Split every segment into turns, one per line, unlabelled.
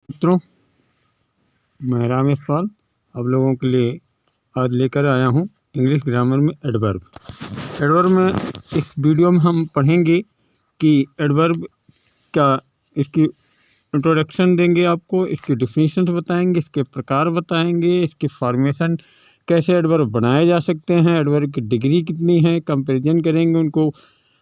मित्रों, मैं रामेश पाल आप लोगों के लिए आज लेकर आया हूँ इंग्लिश ग्रामर में एडवर्ब। एडवर्ब में इस वीडियो में हम पढ़ेंगे कि एडवर्ब का इसकी इंट्रोडक्शन देंगे, आपको इसकी डिफिनीशन बताएंगे, इसके प्रकार बताएंगे, इसकी फॉर्मेशन कैसे एडवर्ब बनाए जा सकते हैं, एडवर्ब की डिग्री कितनी है, कंपैरिजन करेंगे उनको,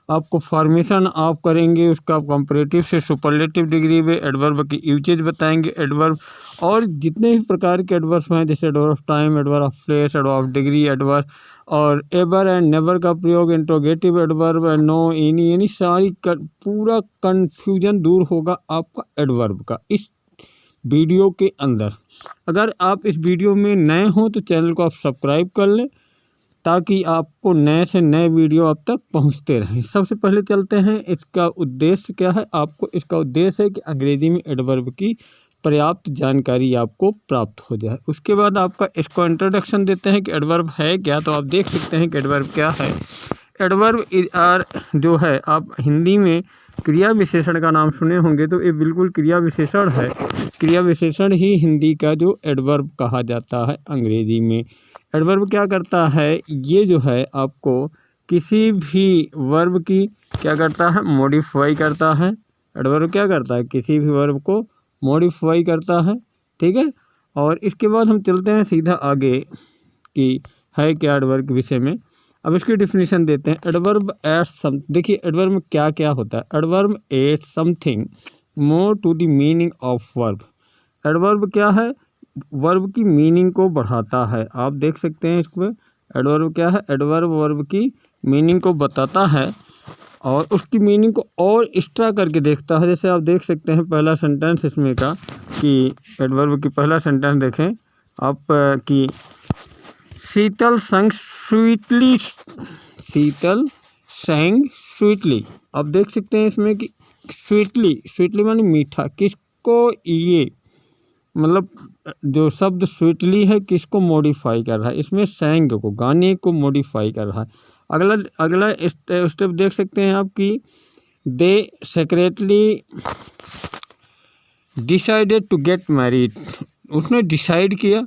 आपको फॉर्मेशन आप करेंगे उसका कंपैरेटिव से सुपरलेटिव डिग्री में, एडवर्ब की यूजेज बताएंगे, एडवर्ब और जितने भी प्रकार के एडवर्ब हैं जैसे adverb of time, adverb of place, adverb of degree, adverb और एवर एंड नेवर का प्रयोग, इंट्रोगेटिव एडवर्ब, नो, एनी, यानी सारी पूरा कन्फ्यूजन दूर होगा आपका एडवर्ब का इस वीडियो के अंदर। अगर आप इस वीडियो में नए हों तो चैनल को आप सब्सक्राइब कर लें ताकि आपको नए से नए वीडियो अब तक पहुंचते रहें। सबसे पहले चलते हैं, इसका उद्देश्य क्या है। आपको इसका उद्देश्य है कि अंग्रेजी में एडवर्ब की पर्याप्त जानकारी आपको प्राप्त हो जाए। उसके बाद आपका इसको इंट्रोडक्शन देते हैं कि एडवर्ब है क्या। तो आप देख सकते हैं कि एडवर्ब क्या है। एडवर्ब आर जो है, आप हिंदी में क्रिया विशेषण का नाम सुने होंगे, तो ये बिल्कुल क्रिया विशेषण है। क्रिया विशेषण ही हिंदी का जो एडवर्ब कहा जाता है अंग्रेजी में। एडवर्ब क्या करता है, ये जो है आपको किसी भी वर्ब की क्या करता है, मॉडिफाई करता है। एडवर्ब क्या करता है, किसी भी वर्ब को मॉडिफाई करता है, ठीक है। और इसके बाद हम चलते हैं सीधा आगे कि है क्या एडवर्ब के विषय में। अब इसकी डिफिनीशन देते हैं। एडवर्ब एड्स सम, देखिए एडवर्ब में क्या क्या होता है। Adverb adds something more to the meaning of verb. Adverb क्या है, वर्ब की मीनिंग को बढ़ाता है। आप देख सकते हैं इसमें एडवर्ब क्या है, एडवर्ब वर्ब की मीनिंग को बताता है और उसकी मीनिंग को और एक्स्ट्रा करके देखता है। जैसे आप देख सकते हैं पहला सेंटेंस इसमें का कि एडवर्ब की पहला सेंटेंस देखें आप कि शीतल संग स्वीटली, शीतल संग स्वीटली। आप देख सकते हैं इसमें कि स्वीटली, स्वीटली माने मीठा, किसको, ये मतलब जो शब्द स्वीटली है किसको मॉडिफाई कर रहा है, इसमें सैंग को, गाने को मॉडिफाई कर रहा है। अगला अगला स्टेप देख सकते हैं आप कि they secretly decided to get married. उसने डिसाइड किया,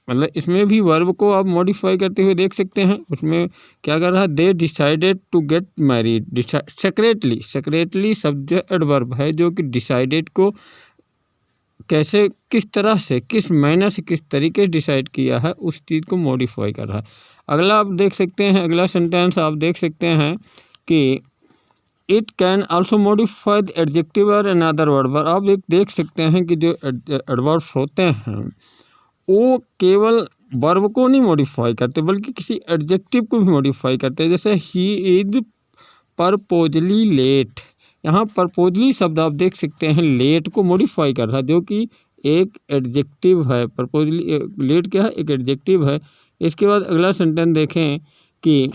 मतलब इसमें भी वर्ब को आप मॉडिफाई करते हुए देख सकते हैं। उसमें क्या कर रहा है, they decided to get married. Secretly, secretly शब्द जो एडवर्ब है जो कि डिसाइडेड को कैसे, किस तरह से, किस मैनर से, किस तरीके से डिसाइड किया है उस चीज़ को मॉडिफाई कर रहा है। अगला आप देख सकते हैं, अगला सेंटेंस आप देख सकते हैं कि it can also modify the adjective और अनदर वर्ब। आप एक देख सकते हैं कि जो एडवर्ब्स होते हैं वो केवल वर्ब को नहीं मॉडिफाई करते बल्कि किसी एडजेक्टिव को भी मॉडिफाई करते हैं। जैसे ही इज परपोजली लेट, यहाँ परपोजली शब्द आप देख सकते हैं लेट को मॉडिफाई कर रहा है जो कि एक एडजेक्टिव है। परपोजली लेट क्या है, एक एडजेक्टिव है। इसके बाद अगला सेंटेंस देखें कि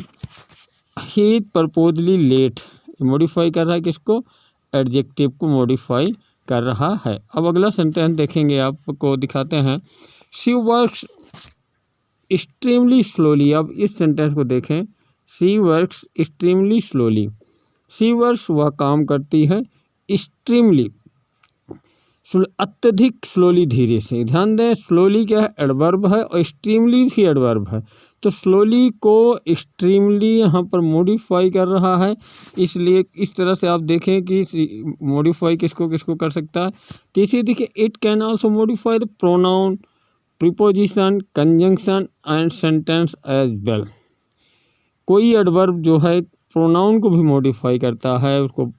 ही परपोजली लेट, मॉडिफाई कर रहा है किसको, एडजेक्टिव को मॉडिफाई कर रहा है। अब अगला सेंटेंस देखेंगे, आपको दिखाते हैं। She works extremely slowly. अब इस सेंटेंस को देखें, she works extremely slowly. She works वह काम करती है, एक्सट्रीमली अत्यधिक स्लोली, धीरे से। ध्यान दें स्लोली क्या है, एडवर्ब है और एक्सट्रीमली भी एडवर्ब है। तो स्लोली को एक्सट्रीमली यहाँ पर मॉडिफाई कर रहा है, इसलिए इस तरह से आप देखें कि मॉडिफाई किसको किसको कर सकता है। तीसरी देखिए, it can also modify the pronoun, preposition, conjunction and sentence as well. कोई एडवर्ब जो है प्रोनाउन को भी मॉडिफाई करता है, उसको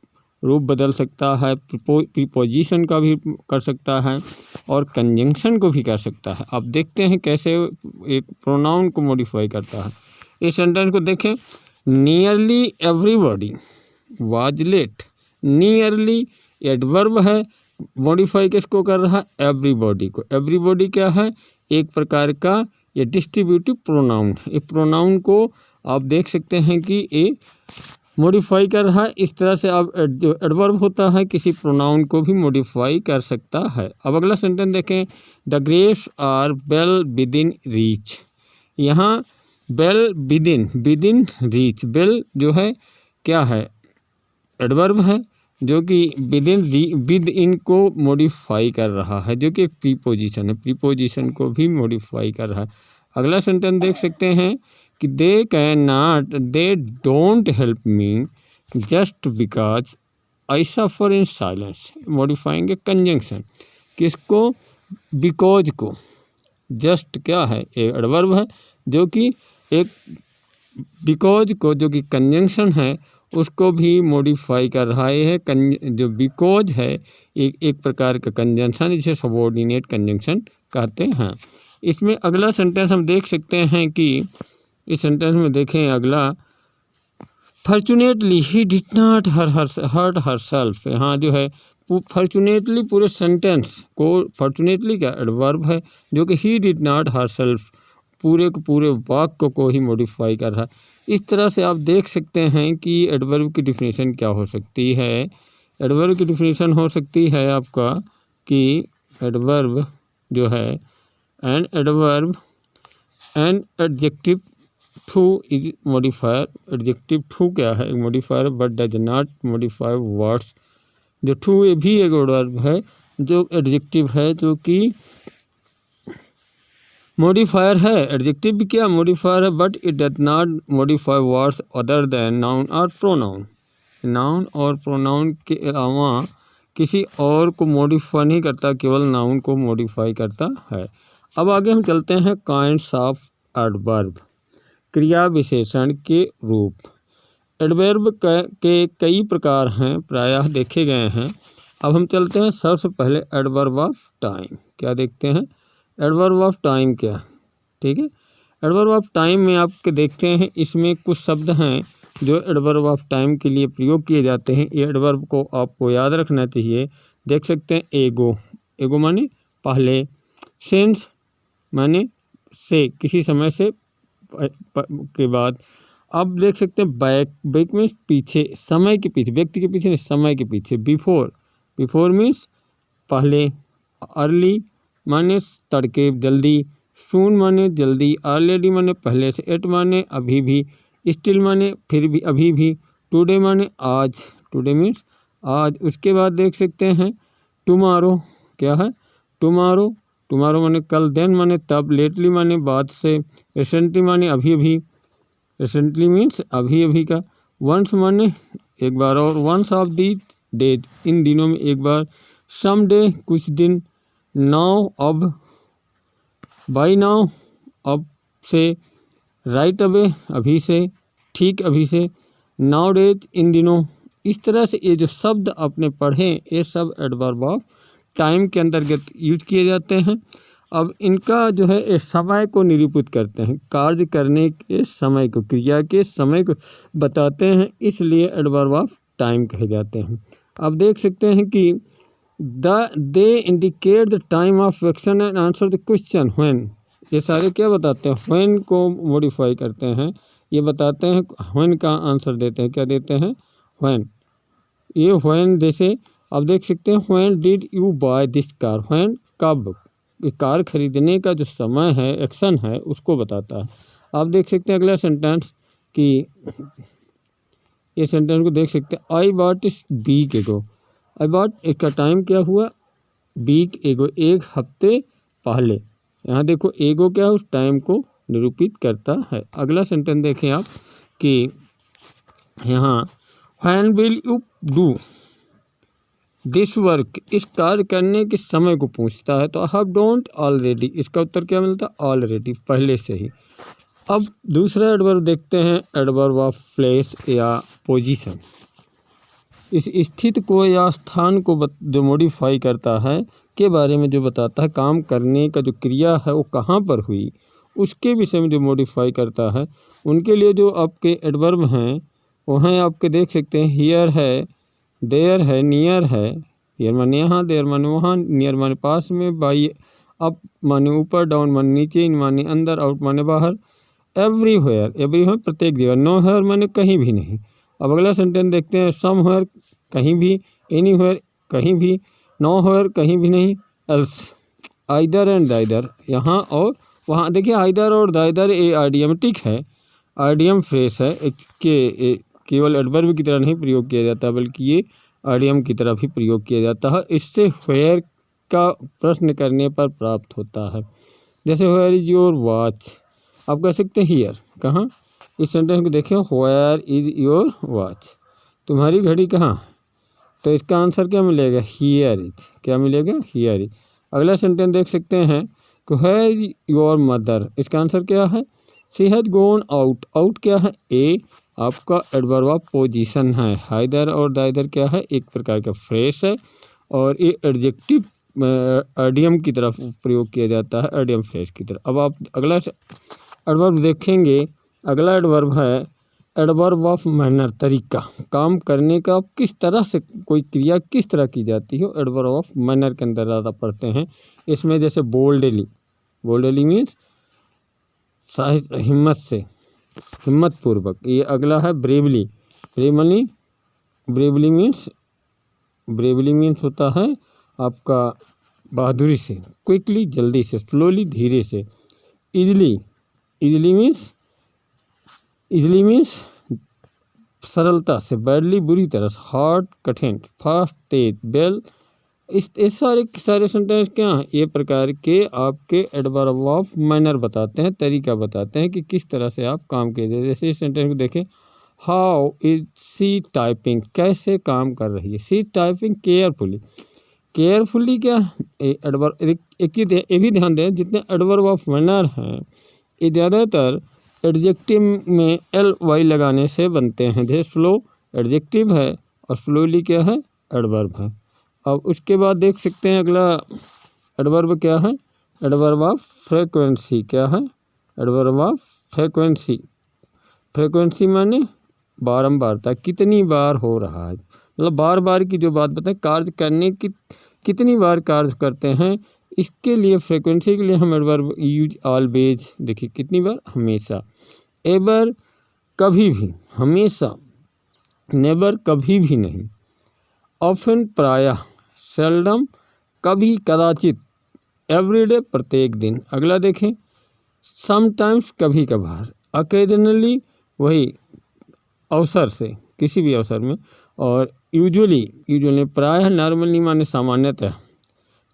रूप बदल सकता है, प्रीपोजिशन का भी कर सकता है और कंजंक्शन को भी कर सकता है। आप देखते हैं कैसे एक प्रोनाउन को मॉडिफाई करता है। इस सेंटेंस को देखें, nearly everybody was late. Nearly adverb है, मॉडिफाई किसको कर रहा है, एवरीबॉडी को। एवरीबॉडी क्या है, एक प्रकार का ये डिस्ट्रीब्यूटिव प्रोनाउन है। ये प्रोनाउन को आप देख सकते हैं कि ये मॉडिफाई कर रहा है। इस तरह से अब जो एडवर्ब होता है किसी प्रोनाउन को भी मॉडिफाई कर सकता है। अब अगला सेंटेंस देखें, the grapes are well within reach. यहाँ well within, within reach, well जो है क्या है, एडवर्ब है जो कि विद इन को मॉडिफाई कर रहा है, जो कि एक प्रीपोजिशन है, प्रीपोजिशन को भी मॉडिफाई कर रहा है। अगला सेंटेंस देख सकते हैं कि they can not, they don't help me just because I suffer in silence. Modifying A conjunction, किसको? बिकॉज को। जस्ट क्या है? एक एडवर्ब है जो कि एक बिकॉज को, जो कि कंजंक्शन है, उसको भी मॉडिफाई कर रहा है। जो बिकॉज है एक प्रकार का कंजंक्शन, जिसे सबऑर्डिनेट कंजंक्शन कहते हैं। इसमें अगला सेंटेंस हम देख सकते हैं कि इस सेंटेंस में देखें अगला, fortunately he did not hurt herself. यहाँ जो है फॉर्चुनेटली पूरे सेंटेंस को, फॉर्चुनेटली क्या एडवर्ब है जो कि ही डिड नॉट हरसेल्फ, पूरे को पूरे वाक्य को ही मॉडिफाई कर रहा है। इस तरह से आप देख सकते हैं कि एडवर्ब की डिफिनीशन क्या हो सकती है। एडवर्ब की डिफिनीशन हो सकती है आपका कि एडवर्ब जो है an adverb an adjective too is modifier. Adjective too क्या है? Modifier but does not modify words. जो टू भी एक एडवर्ब है, जो एडजेक्टिव है, जो कि मॉडिफायर है। एडजेक्टिव भी क्या? मॉडिफायर है, but it does not modify words other than noun और प्रोनाउन। नाउन और प्रोनाउन के अलावा किसी और को मॉडिफाई नहीं करता, केवल नाउन को मॉडिफाई करता है। अब आगे हम चलते हैं काइंड्स ऑफ एडवर्ब, क्रिया विशेषण के रूप। एडवर्ब के कई प्रकार हैं, प्रायः देखे गए हैं। अब हम चलते हैं सबसे पहले एडवर्ब ऑफ टाइम। क्या देखते हैं? एडवर्ब ऑफ टाइम क्या? ठीक है, एडवर्ब ऑफ टाइम में आपके देखते हैं, इसमें कुछ शब्द हैं जो एडवर्ब ऑफ टाइम के लिए प्रयोग किए जाते हैं। ये एडवर्ब को आपको याद रखना चाहिए। देख सकते हैं एगो, एगो माने पहले, सिंस माने से, किसी समय से के बाद। अब देख सकते हैं बैक, बैक मीन्स पीछे, समय के पीछे, व्यक्ति के पीछे नहीं, समय के पीछे। बिफोर, बिफोर मीन्स पहले। अर्ली माने तड़के, जल्दी। सून माने जल्दी। ऑलरेडी माने पहले से। एट माने अभी भी। स्टिल माने फिर भी, अभी भी। टुडे माने आज, टुडे मीन्स आज। उसके बाद देख सकते हैं टुमारो, क्या है? टुमारो, टुमारो माने कल। देन माने तब। लेटली माने बाद से। रिसेंटली माने अभी अभी, रिसेंटली मीन्स अभी अभी का। वंस माने एक बार और। वंस ऑफ दी डेज, इन दिनों में एक बार। सम डे, कुछ दिन। नाउ, अब। बाई नाउ, अब से। राइट अवे, अभी से, ठीक अभी से। नाउ डेज, इन दिनों। इस तरह से ये जो शब्द आपने पढ़े, ये सब एडवर्ब ऑफ टाइम के अंतर्गत यूज किए जाते हैं। अब इनका जो है इस समय को निरूपित करते हैं, कार्य करने के समय को, क्रिया के समय को बताते हैं, इसलिए एडवर्ब ऑफ टाइम कहे जाते हैं। अब देख सकते हैं कि they indicate the time of action and answer the question when. ये सारे क्या बताते हैं? व्हेन को मॉडिफाई करते हैं, ये बताते हैं व्हेन का आंसर देते हैं। क्या देते हैं? व्हेन। ये व्हेन जैसे अब देख सकते हैं when did you buy this car, when कब, कार खरीदने का जो समय है, एक्शन है, उसको बताता है। आप देख सकते हैं अगला सेंटेंस कि ये सेंटेंस को देख सकते हैं, आई बॉट इस वीक एगो। आई बॉट, इसका टाइम क्या हुआ? वीक एगो, एक हफ्ते पहले। यहाँ देखो एगो क्या है? उस टाइम को निरूपित करता है। अगला सेंटेंस देखें आप कि यहाँ when will you do this work, इस कार्य करने के समय को पूछता है। तो आई हैव डोंट ऑलरेडी, इसका उत्तर क्या मिलता है? ऑलरेडी, पहले से ही। अब दूसरा एडवर्ब देखते हैं, एडवर्ब ऑफ प्लेस या पोजीशन। इस स्थिति को या स्थान को जो मॉडिफाई करता है के बारे में जो बताता है, काम करने का जो क्रिया है वो कहाँ पर हुई, उसके विषय में जो मॉडिफाई करता है, उनके लिए जो आपके एडवर्ब हैं वो हैं आपके देख सकते हैं, हियर है, देयर है, नियर है। हियर माने यहाँ, देयर माने वहाँ, नियर माने पास में, बाई अप माने ऊपर, डाउन माने नीचे, इन माने अंदर, आउट माने बाहर। एवरीवेयर, एवरीवेयर प्रत्येक जगह। नो हेयर माने कहीं भी नहीं। अब अगला सेंटेंस देखते हैं, समवेयर कहीं भी, एनीवेयर कहीं भी, नोवेयर कहीं भी नहीं, एल्स। आइदर एंड दाइदर यहाँ और वहाँ। देखिए आइदर और दाइदर ये आइडियमेटिक है, आइडियम फ्रेस है, केवल एडवर्ब की तरह नहीं प्रयोग किया जाता, बल्कि ये आइडियम की तरफ ही प्रयोग किया जाता है। इससे व्हेयर का प्रश्न करने पर प्राप्त होता है। जैसे व्हेयर इज योर वॉच, आप कह सकते हैं हियर, कहाँ। इस सेंटेंस को देखिए, व्हेयर इज योर वॉच, तुम्हारी घड़ी कहाँ। तो इसका आंसर क्या मिलेगा, हियर इज। क्या मिलेगा, हियर इज। अगला सेंटेंस देख सकते हैं कि वेयर इज योर मदर, इसका आंसर क्या है, she has gone out. Out क्या है, ए आपका एडवर्ब ऑफ पोजीशन है। हाइदर और दाइदर क्या है, एक प्रकार का फ्रेश है, और ये एडजेक्टिव एडियम की तरफ प्रयोग किया जाता है, एडियम फ्रेश की तरफ। अब आप अगला एडवर्ब देखेंगे। अगला एडवर्ब है एडवर्ब ऑफ मैनर, तरीका, काम करने का, किस तरह से कोई क्रिया किस तरह की जाती है, एडवर्ब ऑफ मैनर के अंदर ज़्यादा पढ़ते हैं। इसमें जैसे बोल्डली, बोल्डली मीन्स हिम्मत से, हिम्मत पूर्वक। ये अगला है ब्रेवली, ब्रेवली, ब्रेवली मीन्स होता है आपका बहादुरी से, क्विकली जल्दी से, स्लोली धीरे से। इजली, इजली मीन्स सरलता से, बैडली बुरी तरह से, हार्ड कठिन, फास्ट तेज, बेल। इस सारे सेंटेंस क्या हैं, ये प्रकार के आपके एडवर्ब ऑफ मैनर बताते हैं, तरीका बताते हैं कि किस तरह से आप काम कीजिए। जैसे इस सेंटेंस को देखें, हाउ इज सी टाइपिंग, कैसे काम कर रही है, सी टाइपिंग केयरफुली। केयरफुली क्या एडवर्ब, ये भी ध्यान दें, जितने एडवर्ब ऑफ मैनर हैं ये ज़्यादातर एडजेक्टिव में एल वाई लगाने से बनते हैं। जैसे स्लो एडजेक्टिव है और स्लोली क्या है, एडवर्ब है। अब उसके बाद देख सकते हैं अगला एडवर्ब क्या है, एडवर्ब ऑफ फ्रीक्वेंसी। क्या है, एडवर्ब ऑफ फ्रीक्वेंसी। फ्रीक्वेंसी माने बारंबारता, कितनी बार हो रहा है, मतलब बार बार की जो बात बताए, कार्य करने की कितनी बार कार्य करते हैं, इसके लिए फ्रीक्वेंसी के लिए हम एडवर्ब यूज ऑलवेज। देखिए कितनी बार, हमेशा। एवर कभी भी, हमेशा। नेवर कभी भी नहीं। ऑफन प्रायः, सेल्डम कभी कदाचित। एवरीडे प्रत्येक दिन। अगला देखें, समटाइम्स कभी कभार। ओकेजनली वही अवसर से, किसी भी अवसर में। और यूजुअली प्रायः, नॉर्मली माने सामान्यतः,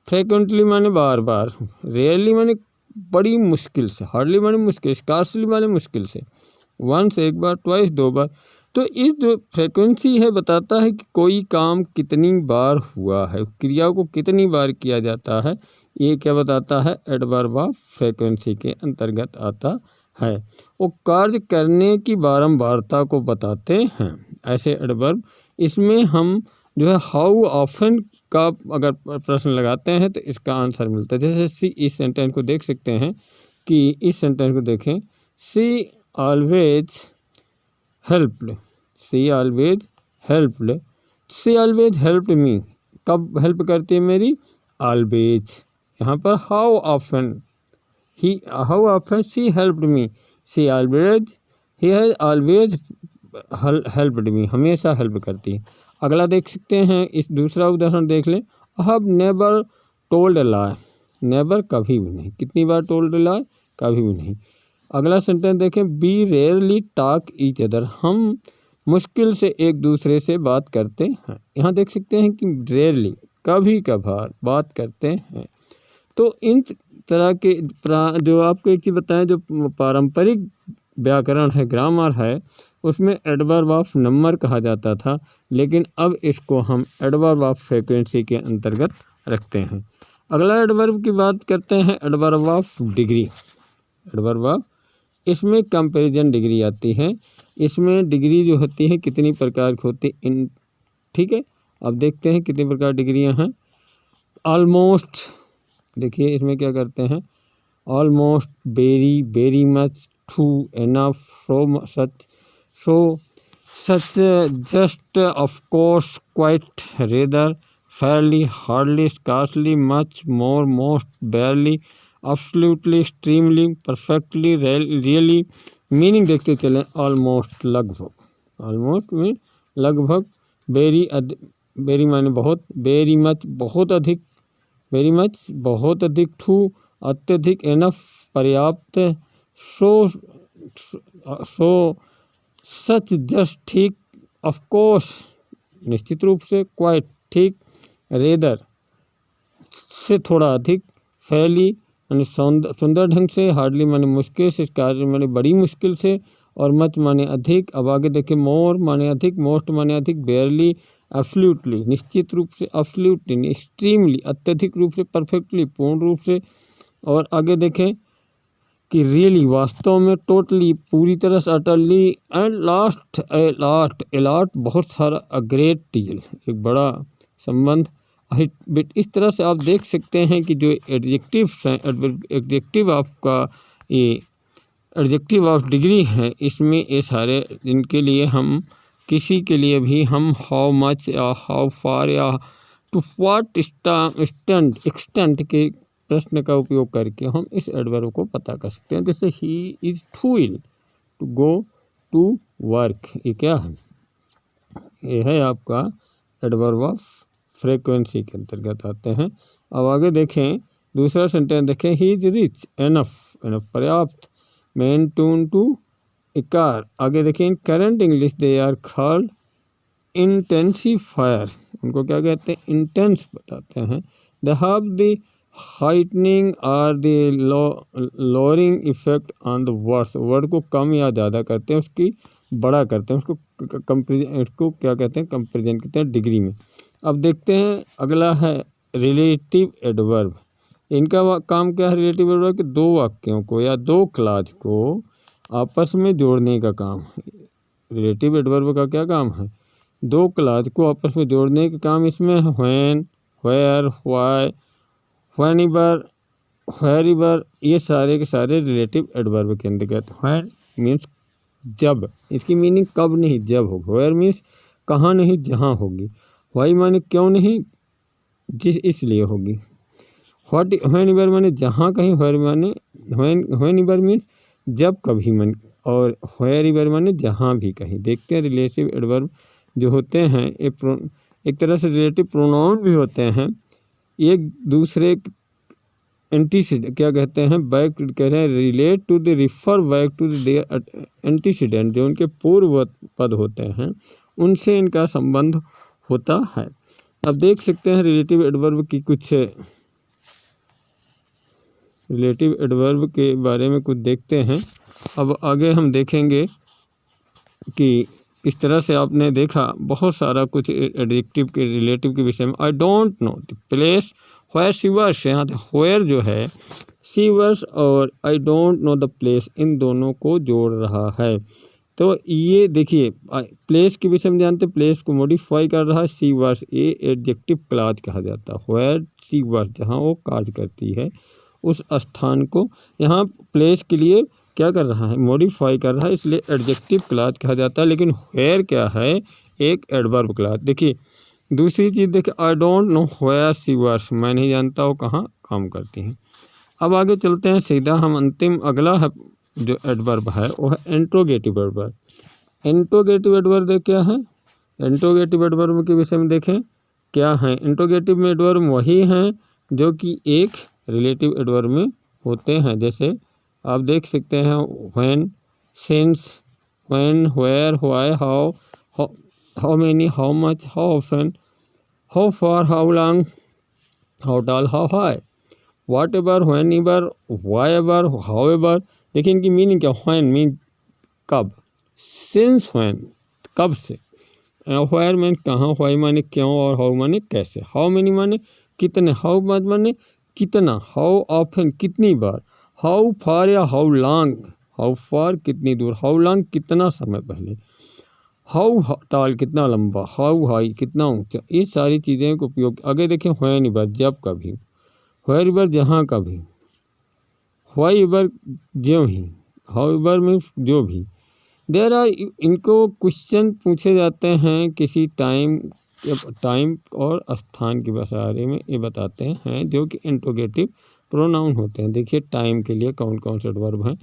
फ्रिक्वेंटली माने बार बार, रेयरली माने बड़ी मुश्किल से, हार्डली माने मुश्किल, स्कार्सली माने मुश्किल से, वंस एक बार, ट्वाइस दो बार। तो इस जो फ्रिक्वेंसी है बताता है कि कोई काम कितनी बार हुआ है, क्रिया को कितनी बार किया जाता है। ये क्या बताता है, एडवर्ब ऑफ फ्रिक्वेंसी के अंतर्गत आता है। वो कार्य करने की बारंबारता को बताते हैं, ऐसे एडवर्ब। इसमें हम जो है हाउ ऑफन का अगर प्रश्न लगाते हैं तो इसका आंसर मिलता है। जैसे सी, इस सेंटेंस को देख सकते हैं कि इस सेंटेंस को देखें, सी ऑलवेज हेल्प्ड, सी ऑलवेज हेल्प्ड, सी ऑलवेज हेल्प्ड मी, कब हेल्प करती है मेरी, ऑलवेज। यहाँ पर how often she helped me, she always, he has always helped me, हमेशा हेल्प करती है। अगला देख सकते हैं, इस दूसरा उदाहरण देख लें, I have never told a lie, never कभी भी नहीं, कितनी बार टोल्ड अ लाई, कभी भी नहीं। अगला सेंटेंस देखें, we rarely talk each other, हम मुश्किल से एक दूसरे से बात करते हैं। यहाँ देख सकते हैं कि रेयरली, कभी कभार बात करते हैं। तो इन तरह के जो आपको एक चीज़ बताएं, जो पारंपरिक व्याकरण है, ग्रामर है, उसमें एडवर्ब ऑफ नंबर कहा जाता था, लेकिन अब इसको हम एडवर्ब ऑफ फ्रीक्वेंसी के अंतर्गत रखते हैं। अगला एडवर्ब की बात करते हैं, adverb of degree. Adverb of, इसमें कंपैरिजन डिग्री आती है। इसमें डिग्री जो होती है कितनी प्रकार की होती है, ठीक है। अब देखते हैं कितनी प्रकार डिग्रियां हैं। ऑलमोस्ट, देखिए इसमें क्या करते हैं, almost, very, very much, true, enough, so such, just, of course, quite, rather, Fairlie, hardly, scarcely, much, more, most, बेयरली, absolutely, extremely, perfectly, really. Meaning देखते चलें, ऑलमोस्ट लगभग, ऑलमोस्ट मीन लगभग, वेरी माने बहुत, वेरी मच बहुत अधिक, वेरी मच बहुत अधिक, ट्रू अत्यधिक, एनफ पर्याप्त, सो सच जस्ट ठीक, ऑफ कोर्स निश्चित रूप से, क्वाइट ठीक, रेदर से थोड़ा अधिक, फेयरली माने सुंदर ढंग से, हार्डली माने मुश्किल से, कार्य माने बड़ी मुश्किल से, और मच माने अधिक। अब आगे देखें, मोर माने अधिक, मोस्ट माने अधिक, बेयरली, एब्सोल्युटली निश्चित रूप से, एब्सोल्युटली एक्सट्रीमली अत्यधिक रूप से, परफेक्टली पूर्ण रूप से। और आगे देखें कि रियली वास्तव में, टोटली पूरी तरह से, अटरली, एंड लास्ट एलाट बहुत सारा, अ ग्रेट डील एक बड़ा संबंध। इस तरह से आप देख सकते हैं कि जो एडजेक्टिव्स हैं, एडजेक्टिव आपका ये एडजेक्टिव ऑफ डिग्री है, इसमें ये सारे, इनके लिए हम किसी के लिए भी हम हाउ मच या हाउ फार या टू व्हाट एक्सटेंट के प्रश्न का उपयोग करके हम इस एडवर्ब को पता कर सकते हैं। जैसे he is too ill to go to work, ये क्या है? ये है आपका एडवर्ब ऑफ फ्रीक्वेंसी के अंतर्गत आते हैं। अब आगे देखें, दूसरा सेंटेंस देखें, ही इज रिच एनफ, पर्याप्त, मेन टून टू इकार। आगे देखें, in current English they are called intensifier, उनको क्या कहते हैं? इंटेंस बताते हैं। दे हैव द हाइटनिंग और the lowering effect on the words, word को कम या ज़्यादा करते हैं, उसकी बड़ा करते हैं, उसको क्या कहते हैं? कंपेरिजन कहते हैं डिग्री में। अब देखते हैं अगला है रिलेटिव एडवर्ब। इनका काम क्या है? रिलेटिव एडवर्ब के दो वाक्यों को या दो क्लॉज को आपस में जोड़ने का काम है। रिलेटिव एडवर्ब का क्या काम है? दो क्लॉज को आपस में जोड़ने का काम इसमें है। When, where, why, whenever, wherever, ये सारे के सारे रिलेटिव एडवर्ब के अंतर्गत। व्हेन मीन्स जब, इसकी मीनिंग कब नहीं, जब होगी। वेयर मीन्स कहाँ नहीं, जहाँ होगी। व्हाई माने क्यों नहीं, इसलिए होगी। व्हेनेवर माने जहाँ कहीं, व्हेनेवर मीन्स जब कभी मन, और व्हेरेवर माने जहाँ भी कहीं। देखते हैं रिलेटिव एडवर्ब जो होते हैं, एक तरह से रिलेटिव प्रोनाउन भी होते हैं। एक दूसरे एंटीसीडेंट क्या कहते हैं? बैक कह रहे हैं, relate to the, refer back to the antecedent, जो उनके पूर्व पद होते हैं उनसे इनका संबंध होता है। अब देख सकते हैं रिलेटिव एडवर्ब की कुछ, रिलेटिव एडवर्ब के बारे में कुछ देखते हैं। अब आगे हम देखेंगे कि इस तरह से आपने देखा बहुत सारा कुछ एडजेक्टिव के रिलेटिव के विषय में। I don't know the place where she works, यहाँ व्हेयर जो है शी वर्क्स और I don't know the place, इन दोनों को जोड़ रहा है। तो ये देखिए, प्लेस के विषय में जानते, प्लेस को मॉडिफाई कर रहा है शी वर्क्स, ये एडजेक्टिव क्लॉज कहा जाता है। व्हेयर शी वर्क्स, जहाँ वो कार्य करती है उस स्थान को यहाँ प्लेस के लिए क्या कर रहा है? मॉडिफाई कर रहा है, इसलिए एडजेक्टिव क्लॉज कहा जाता है। लेकिन व्हेयर क्या है? एक एडवर्ब क्लॉज। देखिए दूसरी चीज़ देखिए, आई don't no where she works, मैं नहीं जानता वो कहाँ काम करती हैं। अब आगे चलते हैं सीधा हम अंतिम, अगला है जो एडवर्ब है वो है इंट्रोगेटिव एडवर्ब। इंट्रोगेटिव एडवर्ब क्या है? इंट्रोगेटिव एडवर्ब के विषय में देखें क्या है। इंट्रोगेटिव में एडवर्ब वही हैं जो कि एक रिलेटिव एडवर्ब में होते हैं। जैसे आप देख सकते हैं, when, since, when, where, why, how many, how much, how often, how far, how long, how tall, how high, what ever, when ever, why ever, how ever. देखिए इनकी मीनिंग क्या? व्हेन मीन कब, सिंस व्हेन कब से, where mean कहाँ, why माने क्यों, और हाउ माने कैसे, हाउ मेनी माने कितने, हाउ मच माने कितना, हाउ ऑफन कितनी बार, हाउ फार या हाउ लॉन्ग, हाउ फार कितनी दूर, हाउ लॉन्ग कितना समय पहले, हाउ टॉल कितना लंबा, हाउ हाई कितना ऊंचा। ये सारी चीज़ें का उपयोग। आगे देखें, व्हेन एवर जब कभी, व्हेयर एवर जहाँ कभी, व्हाई एवर ज्यों ही, हाउ एवर मीन्स जो भी। देयर आर, इनको क्वेश्चन पूछे जाते हैं किसी टाइम और स्थान के बारे में ये बताते हैं, जो कि इंट्रोगेटिव प्रोनाउन होते हैं। देखिए टाइम के लिए कौन कौन से एडवर्ब हैं।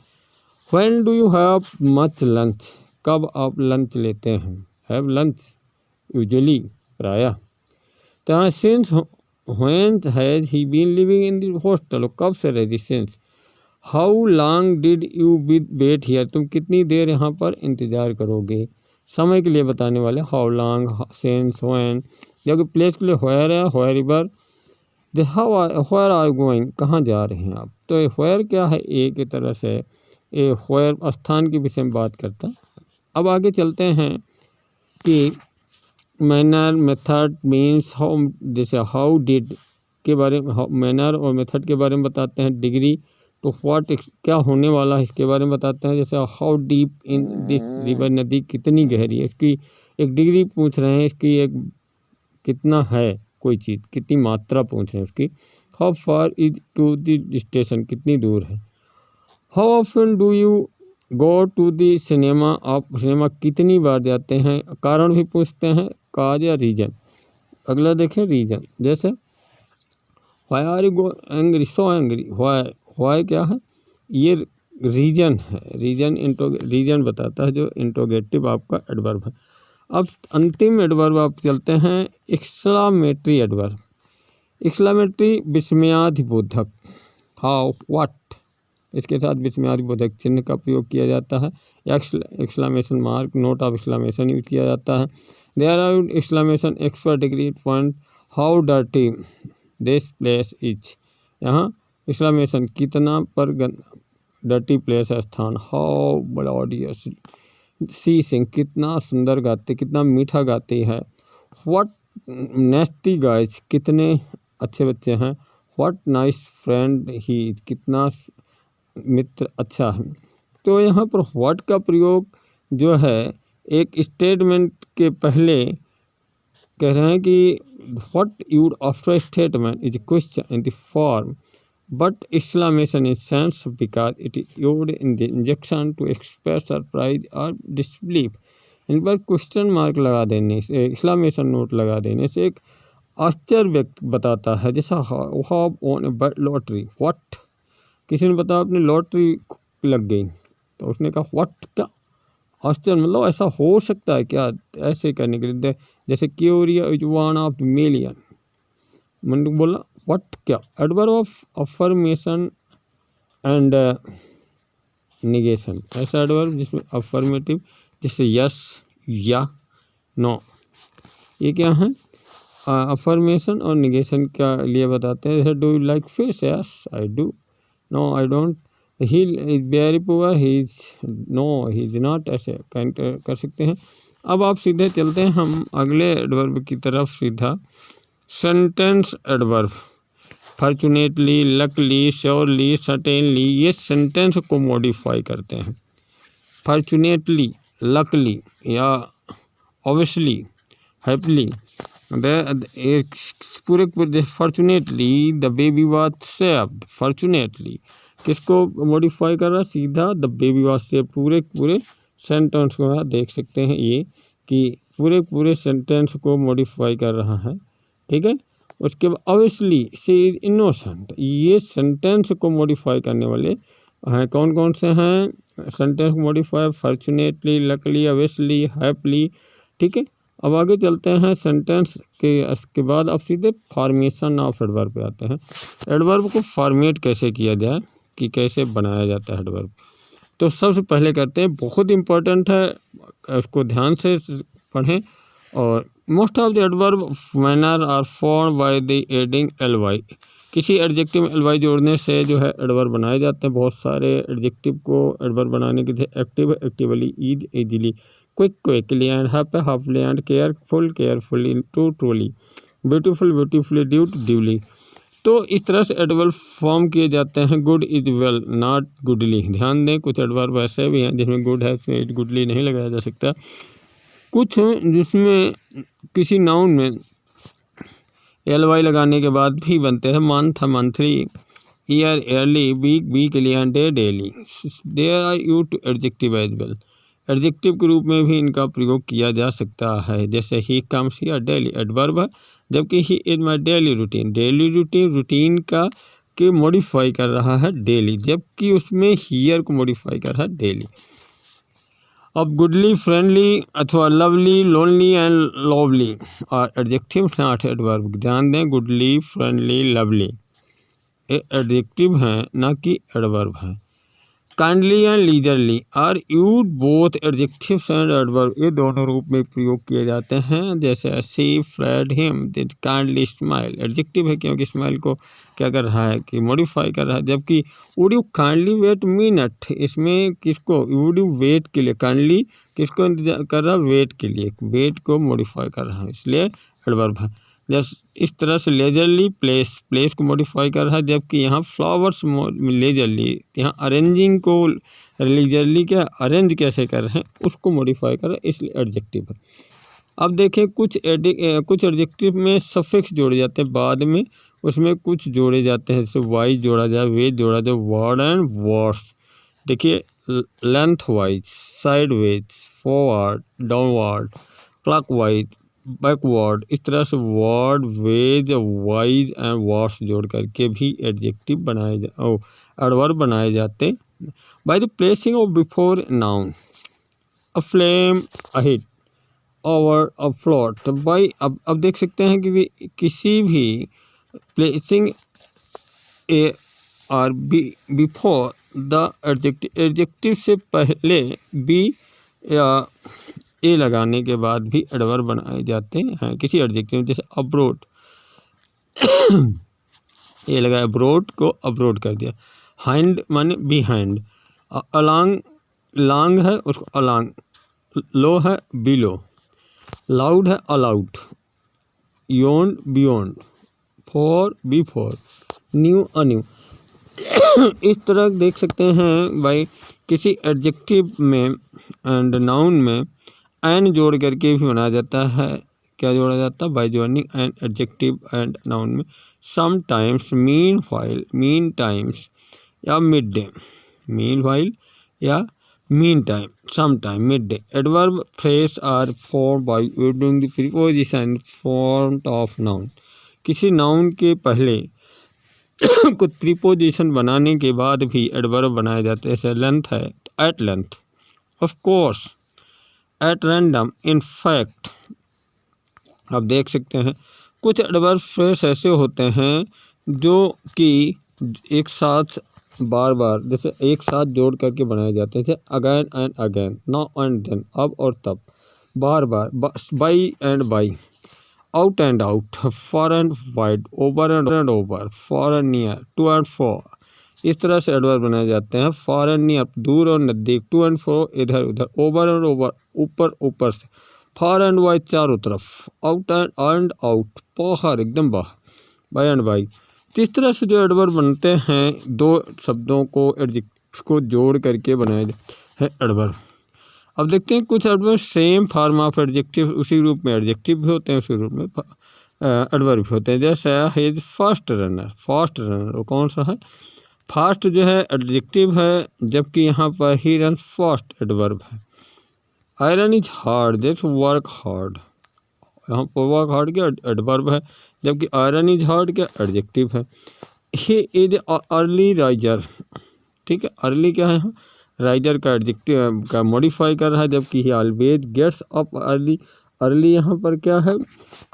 When do you have much lunch, कब आप लंच लेते हैं? हैव लंच यूजुअली, प्रायः। तो since when has he been living in the hostel, कब से रहे? Since. How long did you wait here, तुम कितनी देर यहाँ पर इंतज़ार करोगे? समय के लिए बताने वाले हाउ लॉन्ग, सिंस, व्हेन। जबकि प्लेस के लिए व्हेयर है, व्हेरेवर। व्हेयर आर गोइंग, कहाँ जा रहे हैं आप। तो व्हेयर क्या है, एक तरह से ये व्हेयर स्थान के विषय में बात करता है। अब आगे चलते हैं कि मैनर, मेथड, मीन्स, हाउ, जैसे हाउ डिड के बारे में, मैनर और मेथड के बारे में बताते हैं। डिग्री तो व्हाट, क्या होने वाला है इसके बारे में बताते हैं। जैसे how deep in this river, नदी कितनी गहरी है, इसकी एक डिग्री पूछ रहे हैं, इसकी एक कितना है कोई चीज़, कितनी मात्रा पूछ रहे हैं उसकी। How far is to the station, कितनी दूर है। How often do you go to the cinema, आप सिनेमा कितनी बार जाते हैं। कारण भी पूछते हैं, काज या रीजन। अगला देखें रीजन, जैसे why are you go angry, so angry, why क्या है, ये रीजन है। रीजन बताता है, जो इंट्रोगेटिव आपका एडवर्ब है। अब अंतिम एडवर्ब आप चलते हैं एक्सक्लामेटरी एडवर्ब। एक्सक्लामेटरी विस्मयादिबोधक, हाउ, व्हाट, इसके साथ विस्मयादिबोधक चिन्ह का प्रयोग किया जाता है। Exclamation mark, note of exclamation use किया जाता है। There are exclamation extra degree point, how dirty this place is, यहाँ एक्सक्लामेशन कितना पर डर्टी प्लेस है स्थान। हाउ मेलोडियस सी सिंग, कितना सुंदर गाते, कितना मीठा गाती है। व्हाट नेस्टी गाइज, कितने अच्छे बच्चे हैं। व्हाट नाइस फ्रेंड ही, कितना मित्र अच्छा है। तो यहाँ पर व्हाट का प्रयोग जो है एक स्टेटमेंट के पहले कह रहे हैं कि what you'd after statement is question in the form but exclamation is sense because it is used in the injection to express surprise or disbelief। इन पर क्वेश्चन मार्क लगा देने से, एक्सक्लामेशन नोट लगा देने से एक आश्चर्य व्यक्त बताता है। जैसा how on A lottery, what, किसी ने बताया अपनी लॉटरी लग गई, तो उसने कहा व्हाट, क्या आश्चर्य, मतलब ऐसा हो सकता है क्या, ऐसे करने के लिए। जैसे क्यूरिया इज वन ऑफ मिलियन, मैंने बोला व्हाट, क्या। Adverb of affirmation and negation, ऐसा एडवर्ब जिसमें अफर्मेटिव, जैसे यस, या, नो, ये क्या है, अफर्मेशन और निगेशन का लिए बताते हैं। जैसे do you like fish, yes I do, no I don't, he is very poor, he is, no he is not, ऐसे कर सकते हैं। अब आप सीधे चलते हैं हम अगले एडवर्ब की तरफ सीधा। Sentence adverb, fortunately, luckily, surely, certainly, ये सेंटेंस को मॉडिफाई करते हैं। फॉर्चुनेटली, लकली या ऑब्वियसली, हैप्पीली, पूरे fortunately the baby was saved. Fortunately किसको मॉडिफाई कर रहा है, सीधा द बेबी वाज सेव्ड। पूरे सेंटेंस को आप देख सकते हैं, ये कि पूरे सेंटेंस को मॉडिफाई कर रहा है, ठीक है। उसके बाद ऑब्वियसली शी इज इनोसेंट, ये सेंटेंस को मॉडिफाई करने वाले हैं। कौन कौन से हैं सेंटेंस को modify, fortunately, luckily, obviously, happily, ठीक है। अब आगे चलते हैं सेंटेंस के बाद अब सीधे फॉर्मेशन ऑफ एडवर्ब पे आते हैं। एडवर्ब को फॉर्मेट कैसे किया जाए, कि कैसे बनाया जाता है एडवर्ब। तो सबसे पहले करते हैं, बहुत इंपॉर्टेंट है, उसको ध्यान से पढ़ें। और most of the adverb manner are form by the adding ly, किसी एडजेक्टिव में ly जोड़ने से जो है एडवर्ब बनाए जाते हैं। बहुत सारे एडजेक्टिव को एडवर्ब बनाने के लिए active, actively, ease, easily, quick, quickly, and happy, happily, and careful, carefully, true, truly, beautiful, beautifully, duly. तो इस तरह से एडवर्ब फॉर्म किए जाते हैं। Good is well, not goodly, ध्यान दें कुछ एडवर्ब ऐसे भी हैं जिसमें गुड है, उसमें इट गुडली नहीं लगाया जा सकता। कुछ जिसमें किसी नाउन में ly लगाने के बाद भी बनते हैं। Month, monthly, year, yearly, week, weekly, and day, daily. There are used adjective as well, adjective के रूप में भी इनका प्रयोग किया जा सकता है। जैसे he comes here daily, adverb है, जबकि he is my daily routine, daily routine का के मॉडिफाई कर रहा है डेली, जबकि उसमें हियर को मॉडिफाई कर रहा है डेली। अब गुडली, फ्रेंडली अथवा लवली, लोनली एंड लवली और एडजेक्टिव नॉट एडवर्ब। ध्यान दें, गुडली, फ्रेंडली, लवली ये एडजेक्टिव हैं, ना कि एडवर्ब हैं। Kindly and leisurely are use both adjectives and adverb, ये दोनों रूप में प्रयोग किए जाते हैं। जैसे she fled him did kindly smile, adjective है क्योंकि स्माइल को क्या कर रहा है कि मॉडिफाई कर रहा है। जबकि would you kindly wait minute, इसमें किसको वुड यू वेट के लिए, काइंडली किसको इंतजार कर रहा है, वेट के लिए, वेट को मॉडिफाई कर रहा है इसलिए एडवर्ब है। जैसे इस तरह से लेजरली प्लेस को मॉडिफाई कर रहा है, जबकि यहाँ फ्लावर्स लेजरली, यहाँ अरेंजिंग को लेजरली क्या अरेंज कैसे कर रहे हैं उसको मॉडिफाई कर रहा है, इसलिए एडजेक्टिव है। अब देखें कुछ एडजेक्टिव में सफिक्स जोड़े जाते हैं बाद में, उसमें कुछ जोड़े जाते हैं, जैसे वाइज जोड़ा जाए, वेज जोड़ा जाए, वर्ड एंड वर्ड्स। देखिए length wise, side ways, forward, downward, clockwise, backward, इस तरह से word, ways, wise and words जोड़ करके भी एडजेक्टिव बनाए एडवर्ब बनाए जाते by the placing of before noun, aflame, a hit, over, afloat. बाई अब देख सकते हैं कि किसी भी प्लेसिंग ए और बी बिफोर द एडजेक्टिव से पहले बी या ए लगाने के बाद भी एडवर्ब बनाए जाते हैं किसी एडजेक्टिव। जैसे अब्रोड, ए लगाया, अब्रोड को अब्रोड कर दिया। हाइंड माने बिहाइंड, अलॉन्ग, लॉन्ग है उसको अलॉन्ग, लो है बिलो, लाउड है aloud, yon beyond, fore before, new anew. इस तरह देख सकते हैं भाई किसी एडजेक्टिव में एंड नाउन में एन जोड़ करके भी बनाया जाता है। क्या जोड़ा जाता है? By joining an adjective and noun में। Sometimes, meanwhile, meantimes या मिड डे, मीन वाइल या meantime, sometime, midday. Adverb phrase are form by using the preposition front of noun, किसी noun के पहले कुछ preposition बनाने के बाद भी एडवर्ब बनाए जाते हैं। जैसे लेंथ है, at length, of course, at random, in fact. आप देख सकते हैं कुछ एडवर्ब फ्रेज ऐसे होते हैं जो कि एक साथ बार बार, जैसे एक साथ जोड़ करके बनाए जाते हैं। जैसे again and again, now and then, अब और तब, बार बार, by and by, out and out, far and wide, over and over, far and near, to and fro. इस तरह से एडवर्ब बनाए जाते हैं। फॉर एंड नियर, दूर और नज़दीक, टू एंड फ्रो, इधर उधर, ओवर एंड ओवर, ऊपर ऊपर से, फॉर एंड वाइड, चारों तरफ, आउट एंड आउट, बाहर, एकदम बाहर, बाय एंड बाई। तो इस तरह से जो एडवर्ब बनते हैं, दो शब्दों को एडजेक्टिव को जोड़ करके बनाए जाते हैं एडवर्ब। अब देखते हैं कुछ adverb same form of adjective, उसी रूप में एडजेक्टिव भी होते हैं, उसी रूप में एडवर्ब भी होते हैं। जैसे he is fast runner, fast runner वो कौन सा है? फास्ट जो है एडजेक्टिव है, जबकि यहाँ पर ही रन फास्ट एडवर्ब है। आयरन इज हार्ड, जैसे वर्क हार्ड, यहाँ पर वर्क हार्ड क्या एडवर्ब है, जबकि आयरन इज हार्ड क्या एडजेक्टिव है। ही इज अर्ली राइजर, ठीक है, अर्ली क्या है यहाँ राइजर का एडजेक्टिव का मॉडिफाई कर रहा है, जबकि he always gets up early, early यहाँ पर क्या है,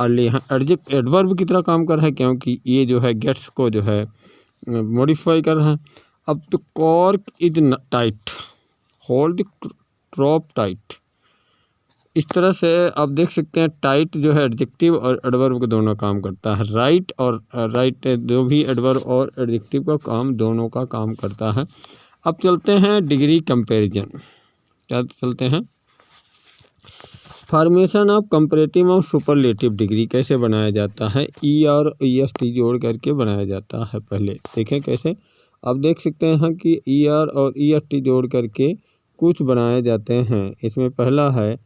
अर्ली यहाँ एडवर्ब की तरह काम कर रहा है, क्योंकि ये जो है गेट्स को जो है मॉडिफाई कर रहा है। अब तो cork is tight, hold the drop tight. इस तरह से आप देख सकते हैं टाइट जो है एडजेक्टिव और एडवर्ब के दोनों काम करता है। राइट और राइट जो भी एडवर्ब और एडजेक्टिव का काम दोनों का काम करता है। अब चलते हैं डिग्री कंपैरिजन, क्या चलते हैं फॉर्मेशन ऑफ कंपैरेटिव और सुपरलेटिव डिग्री कैसे बनाया जाता है। ई और ई एस टी जोड़ करके बनाया जाता है। पहले देखें कैसे। अब देख सकते हैं कि ई आर और ई एस टी जोड़ करके कुछ बनाए जाते हैं। इसमें पहला है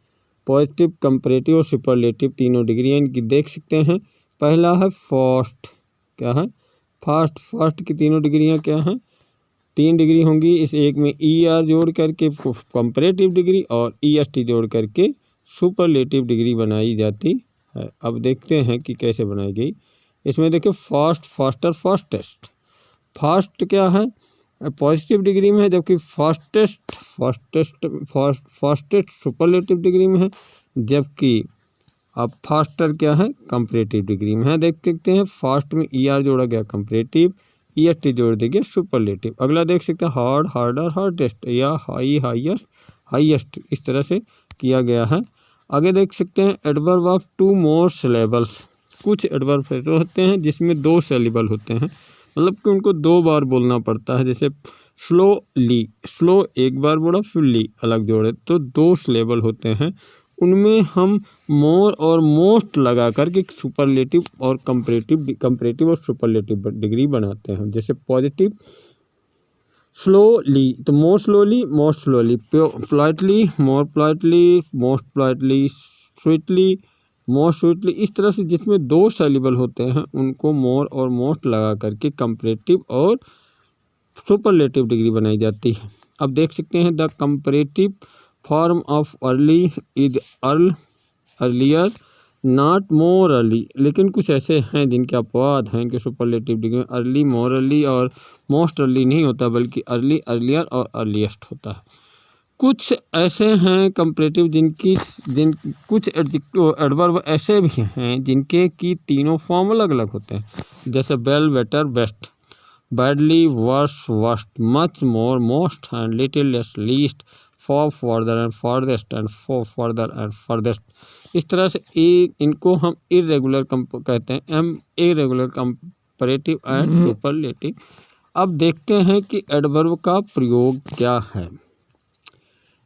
पॉजिटिव, कंपैरेटिव और सुपरलेटिव, तीनों डिग्री इनकी देख सकते हैं। पहला है फास्ट, क्या है फास्ट, फास्ट की तीनों डिग्रियां क्या हैं, 3 डिग्री होंगी। इस एक में ई आर जोड़ करके कंपैरेटिव डिग्री और ई एस टी जोड़ करके सुपरलेटिव डिग्री बनाई जाती है। अब देखते हैं कि कैसे बनाई गई। इसमें देखिए फास्ट, फास्टर, फास्टेस्ट। फास्ट क्या है पॉजिटिव डिग्री में है, जबकि फास्टेस्ट, फास्टेस्ट सुपरलेटिव डिग्री में है, जबकि अब फास्टर क्या है कंपैरेटिव डिग्री में है। देख सकते हैं फास्ट में ई आर जोड़ा गया कंपैरेटिव, EST जोड़ देंगे सुपरलेटिव। अगला देख सकते हैं हार्ड, हार्डर, हार्डेस्ट या हाई, हाईएस्ट, हाईएस्ट, इस तरह से किया गया है। आगे देख सकते हैं एडवर्ब ऑफ 2 मोर सिलेबल्स। कुछ एडवर्ब ऐसे होते हैं जिसमें 2 सिलेबल होते हैं, मतलब कि उनको 2 बार बोलना पड़ता है। जैसे स्लोली, स्लो एक बार बोला, फुल्ली अलग जोड़े तो 2 सिलेबल होते हैं। उनमें हम मोर और मोस्ट लगा करके सुपरलेटिव और कंपैरेटिव और सुपरलेटिव डिग्री बनाते हैं। जैसे पॉजिटिव स्लोली तो more slowly, most slowly, politely more politely, most politely, sweetly, most sweetly, इस तरह से जिसमें 2 सिलेबल होते हैं उनको मोर और मोस्ट लगा करके कंपैरेटिव और सुपरलेटिव डिग्री बनाई जाती है। अब देख सकते हैं the comparative form of early is earlier not more early. लेकिन कुछ ऐसे हैं जिनके अपवाद हैं कि सुपरलेटिव डिग्री में अर्ली, मोर अर्ली और मोस्ट अर्ली नहीं होता, बल्कि अर्ली, अर्लियर और अर्लीस्ट होता है। कुछ ऐसे हैं कंपैरेटिव कुछ एडवर्ब ऐसे भी हैं जिनके की तीनों फॉर्म अलग अलग होते हैं। जैसे well, better, best, badly, worse, worst, much, more, most and little, less, least, far, farther and farthest and far, farther and farthest. इस तरह से इनको हम इरेगुलर कहते हैं, इरेगुलर कंपैरेटिव एंड सुपरलेटिव। अब देखते हैं कि एडवर्ब का प्रयोग क्या है।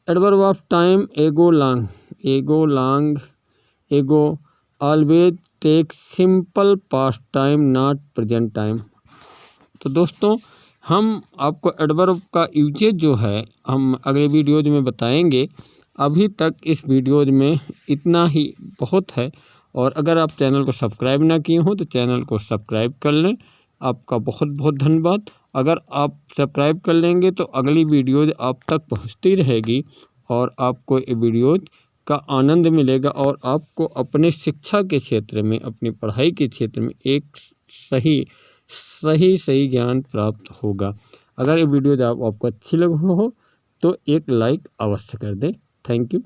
Adverb of time ago, long, ago, long, ago, always, take, simple past time, not present time. तो दोस्तों हम आपको एडवर्ब का यूजेज जो है हम अगले वीडियोज में बताएंगे। अभी तक इस वीडियोज में इतना ही बहुत है। और अगर आप चैनल को सब्सक्राइब ना किए हों तो चैनल को सब्सक्राइब कर लें। आपका बहुत बहुत धन्यवाद। अगर आप सब्सक्राइब कर लेंगे तो अगली वीडियोज आप तक पहुंचती रहेगी और आपको ये वीडियोज का आनंद मिलेगा और आपको अपने शिक्षा के क्षेत्र में, अपनी पढ़ाई के क्षेत्र में एक सही ज्ञान प्राप्त होगा। अगर ये वीडियो आपको अच्छी लगी हो तो एक लाइक अवश्य कर दें। Thank you.